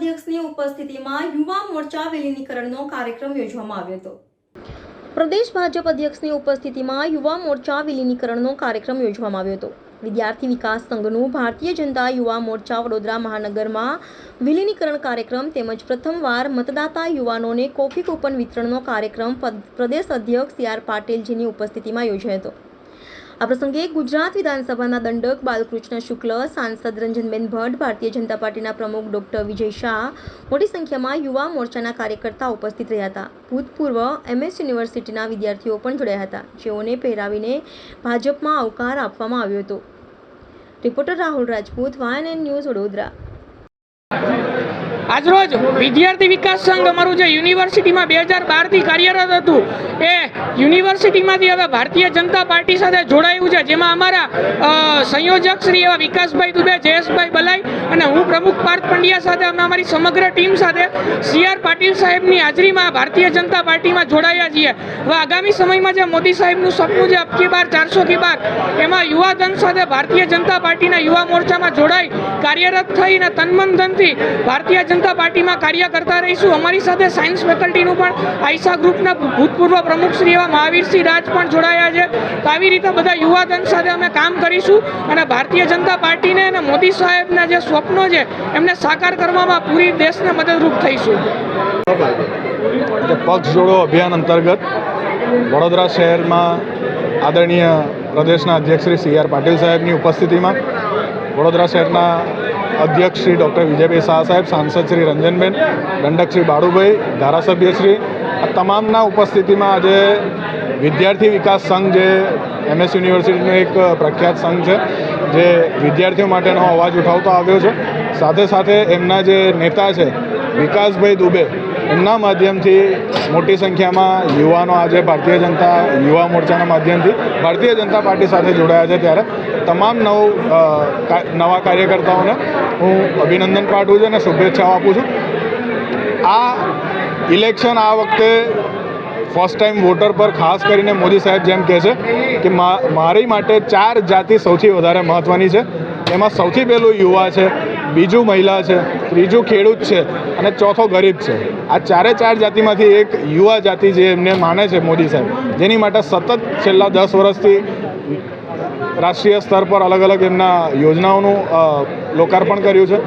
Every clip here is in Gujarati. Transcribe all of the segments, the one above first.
અધ્યક્ષની ઉપસ્થિતિમાં યુવા મોરચા વિલીનીકરણનો કાર્યક્રમ યોજવામાં આવ્યો હતો। પ્રદેશ ભાજપ અધ્યક્ષની ઉપસ્થિતિમાં યુવા મોરચા વિલીનીકરણનો કાર્યક્રમ યોજવામાં આવ્યો હતો। વિદ્યાર્થી વિકાસ સંઘનું ભારતીય જનતા યુવા મોરચા વડોદરા મહાનગરમાં વિલીનીકરણ કાર્યક્રમ તેમજ પ્રથમવાર મતદાતા યુવાનોને કોફી કૂપન વિતરણનો કાર્યક્રમ પ્રદેશ અધ્યક્ષ CR પાટીલજીની ઉપસ્થિતિમાં યોજાયો હતો। આ પ્રસંગે ગુજરાત વિધાનસભાના દંડક બાલકૃષ્ણ શુક્લ, સાંસદ રંજનબેન ભટ્ટ, ભારતીય જનતા પાર્ટીના પ્રમુખ ડોક્ટર વિજય શાહ, મોટી સંખ્યામાં યુવા મોરચાના કાર્યકર્તાઓ ઉપસ્થિત રહ્યા હતા। ભૂતપૂર્વ MS યુનિવર્સિટીના વિદ્યાર્થીઓ પણ જોડાયા હતા, જેઓને પહેરાવીને ભાજપમાં આવકાર આપવામાં આવ્યો હતો। Reporter Rahul Rajput, YNN news, Vadodara. આજરોજ વિદ્યાર્થી વિકાસ સંઘ અમારું જે યુનિવર્સિટીમાં 2012થી કાર્યરત હતું એ યુનિવર્સિટીમાંથી હવે ભારતીય જનતા પાર્ટી સાથે જોડાયું છે, જેમાં અમારા સંયોજક શ્રી એવા વિકાસભાઈ દુબે, જયેશભાઈ બલાઈ અને હું પ્રમુખ પાર્થ પંડ્યા સાથે અમે અમારી સમગ્ર ટીમ સાથે CR પાટીલ સાહેબની હાજરીમાં ભારતીય જનતા પાર્ટીમાં જોડાયા છીએ। હવે આગામી સમયમાં જે મોદી સાહેબનું સપનું છે અબકી બાર 400 की बार એમાં યુવાધન સાથે ભારતીય જનતા પાર્ટીના યુવા મોરચામાં જોડાઈ કાર્યરત થઈને તનમન ધનથી ભારતીય જનતા પાર્ટીમાં કાર્ય કરતા રહીશું। અમારી સાથે સાયન્સ ફેકલ્ટીનું પણ આઈસા ગ્રુપના ભૂતપૂર્વ પ્રમુખ શ્રી એવા મહાવીરસિંહ રાજ પણ જોડાયા છે। તો આવી રીતે બધા યુવાધન સાથે અમે કામ કરીશું અને ભારતીય જનતા પાર્ટીને અને મોદી સાહેબના જે સ્વપ્નો છે એમને સાકાર કરવામાં પૂરી દેશને મદદરૂપ થઈશું। પક્ષ જોડો અભિયાન અંતર્ગત વડોદરા શહેરમાં આદરણીય પ્રદેશના અધ્યક્ષ શ્રી CR પાટીલ સાહેબની ઉપસ્થિતિમાં વડોદરા શહેરના અધ્યક્ષ શ્રી ડૉક્ટર વિજયભાઈ શાહ સાહેબ, સાંસદ શ્રી રંજનબેન, દંડક શ્રી બાળુભાઈ, ધારાસભ્ય શ્રી, આ તમામના ઉપસ્થિતિમાં આજે વિદ્યાર્થી વિકાસ સંઘ જે MS યુનિવર્સિટીનો એક પ્રખ્યાત સંઘ છે, જે વિદ્યાર્થીઓ માટેનો અવાજ ઉઠાવતો આવ્યો છે, સાથે સાથે એમના જે નેતા છે વિકાસભાઈ દુબે, એમના માધ્યમથી મોટી સંખ્યામાં યુવાનો આજે ભારતીય જનતા યુવા મોરચાના માધ્યમથી ભારતીય જનતા પાર્ટી સાથે જોડાયા છે। ત્યારે તમામ નવા કાર્યકર્તાઓને હું અભિનંદન પાઠવું છું અને શુભેચ્છાઓ આપું છું। આ ઇલેક્શન આ વખતે ફર્સ્ટ ટાઈમ વોટર પર ખાસ કરીને મોદી સાહેબ જેમ કહે છે કે મારી માટે 4 જાતિ સૌથી વધારે મહત્ત્વની છે, એમાં સૌથી પહેલું યુવા છે, બીજું મહિલા છે, ત્રીજું ખેડૂત છે અને ચોથો ગરીબ છે। આ 4 જાતિમાંથી એક યુવા જાતિ જે એમને માને છે મોદી સાહેબ, જેની માટે સતત છેલ્લા 10 વર્ષથી રાષ્ટ્રીય સ્તર પર અલગ અલગ એમના યોજનાઓનું લોકાર્પણ કર્યું છે।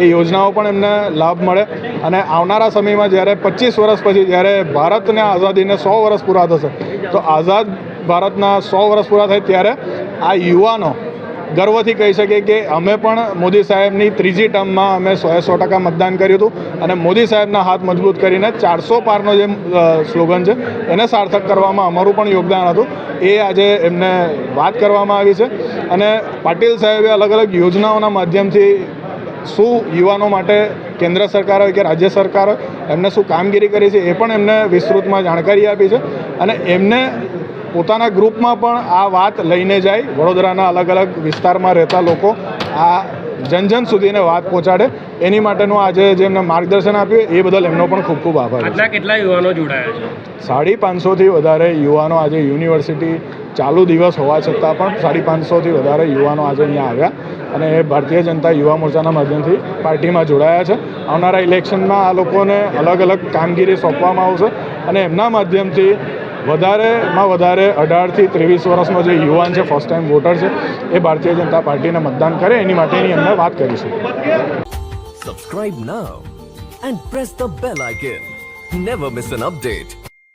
એ યોજનાઓ પણ એમને લાભ મળે અને આવનારા સમયમાં જ્યારે 25 વર્ષ પછી જ્યારે ભારતને આઝાદીને 100 વર્ષ પૂરા થશે, તો આઝાદ ભારતના 100 વર્ષ પૂરા થાય ત્યારે આ યુવાનો ગર્વથી કહી શકે કે અમે પણ મોદી સાહેબની ત્રીજી ટર્મમાં અમે 100% મતદાન કર્યું હતું અને મોદી સાહેબના હાથ મજબૂત કરીને 400 પારનો જે સ્લોગન છે એને સાર્થક કરવામાં અમારું પણ યોગદાન હતું। એ આજે એમને વાત કરવામાં આવી છે અને પાટીલ સાહેબે અલગ અલગ યોજનાઓના માધ્યમથી શું યુવાનો માટે કેન્દ્ર સરકાર હોય કે રાજ્ય સરકાર હોય એમને શું કામગીરી કરી છે એ પણ એમને વિસ્તૃતમાં જાણકારી આપી છે અને એમને પોતાના ગ્રુપમાં પણ આ વાત લઈને જાય, વડોદરાના અલગ અલગ વિસ્તારમાં રહેતા લોકો આ જન સુધીને વાત પહોંચાડે, એની માટેનું આજે જે એમને માર્ગદર્શન આપ્યું એ બદલ એમનો પણ ખૂબ ખૂબ આભાર। આજના કેટલા યુવાનો જોડાયા છે? 550થી વધારે યુવાનો આજે યુનિવર્સિટી ચાલુ દિવસ હોવા છતાં પણ 550થી વધારે યુવાનો આજે અહીંયા આવ્યા અને એ ભારતીય જનતા યુવા મોરચાના માધ્યમથી પાર્ટીમાં જોડાયા છે। આવનારા ઇલેક્શનમાં આ લોકોને અલગ અલગ કામગીરી સોંપવામાં આવશે અને એમના માધ્યમથી વધારેમાં વધારે 18થી 23 વર્ષનો જે યુવાન છે, ફર્સ્ટ ટાઈમ વોટર છે, એ ભારતીય જનતા પાર્ટીને મતદાન કરે એની માટેની એમને વાત કરીશું। Subscribe now and press the bell icon. Never miss an update.